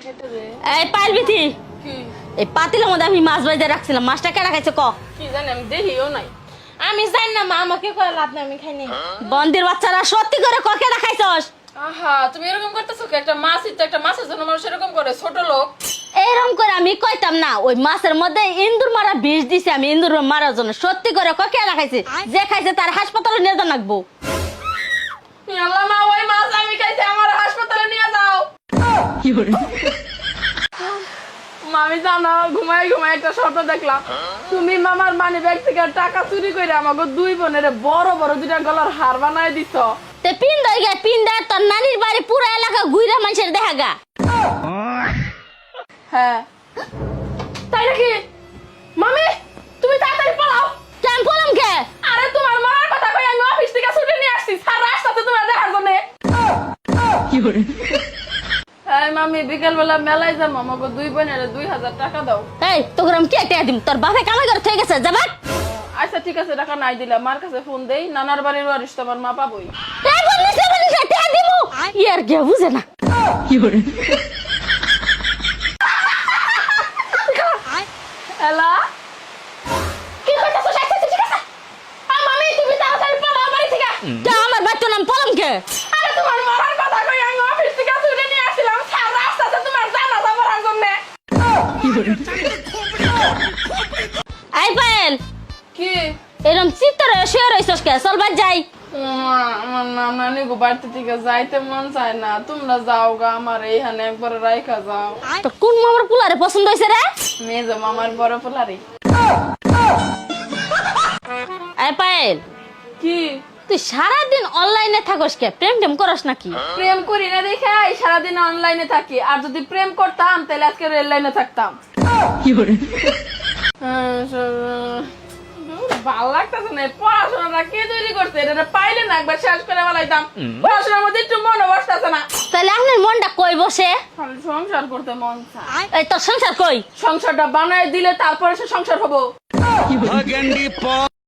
এই পাইলবিথি কি এই পাতিলের মধ্যে আমি মাছ বাইজা রাখছিলাম, মাছটা কেডা খাইছে ক? কি জানি আমি দেখিও নাই। আমি জানি না মা আমাকে কয় লাভ না আমি খাইনি। বন্দির বাচ্চারা সত্যি করে ক কেডা খাইছস? আহা তুমি এরকম করতেছো কি? একটা মাছই তো, একটা মাছের জন্য মানুষ এরকম করে, ছোট লোক। এরকম করে আমি কইতাম না, ওই মাছের মধ্যে ইন্দুর মারা বিষ দিছে, আমি ইন্দুর মারার জন্য। সত্যি করে ক কেডা খাইছে? যে খাইছে তার হাসপাতালে নিয়ে যান লাগবো। আল্লাহ মা ওই মাছ আমি খাইছি, আমার হাসপাতালে নিয়ে যাও। মা আমি জানো ঘুমাই ঘুমাই একটা স্বপ্ন দেখলাম, তুমি মামার মানি ব্যাগ থেকে টাকা চুরি করে আমাকে দুই বোনের বড় বড় দুইটা গলার হার বানাই দিছ। তে পিন্দাই গে পিন্দা, তোর নানির বাড়ি পুরো এলাকা ঘুরে মানুষের দেখা গা। হ্যাঁ তাই নাকি? মামি তুমি তাড়াতাড়ি পালাও। কেন বললাম কে? আরে তোমার মরার কথা কই আমি অফিস থেকে ছুটি নিয়ে আসছি, সারা রাস্তাতে তোমার দেখার জন্য। হ্যাঁ মামি বিকেল বেলা মেলায় যাবো, আমাকে দুই বোনের 2000 টাকা দাও। এই তোকে আমি কে টাকা দিম? তোর বাপে কামাই করে থেকে গেছে, যাবা। আচ্ছা ঠিক আছে, টাকা নাই দিলাম, মার কাছে ফোন দেই, নানার বাড়ির ওয়ারিশ তো আমার মা পাবই। এই বলিস টাকা দিমু ইয়ার কে বুঝে না। হ্যালো কি করতেছো? ঠিক আছে মামি তুমি তাড়াতাড়ি পালাও বাড়ি থেকে। কে আমার বাচ্চা নাম পলম কে? আরে তোমার মরার কথা কই আমি অফিস থেকে ছুটি নিয়ে আসছিলাম, সারা রাস্তাতে তোমার জানাজা পড়ার জন্য। আই পায়েল কি এরম চিত্তরে শুয়ে রইছস কে? চল বাদ যাই। আমার নানি গো বাড়িতে থেকে যাইতে মন চায় না, তোমরা যাও গা, আমার এইখানে একবার রাইখা যাও। তো কোন মামার পুলারে পছন্দ হইছে রে? মেয়ে যাবো আমার বড় পোলারি। আই পায়েল কি তুই সারাদিন অনলাইনে থাকস কে? প্রেম টেম করস নাকি? প্রেম করি না দেখে সারাদিন অনলাইনে থাকি, আর যদি প্রেম করতাম তাহলে আজকে রেল লাইনে থাকতাম। ভাল লাগতেছে না, পড়াশোনাটা কে তৈরি করছে? এটা পাইলে না একবার শেষ করে বলাইতাম। পড়াশোনার মধ্যে একটু মনে বসতেছে না, তাহলে আপনার মনটা কই বসে? খালি সংসার করতে মন চায়। এই তোর সংসার কই? সংসারটা বানায় দিলে তারপরে সে সংসার হবো।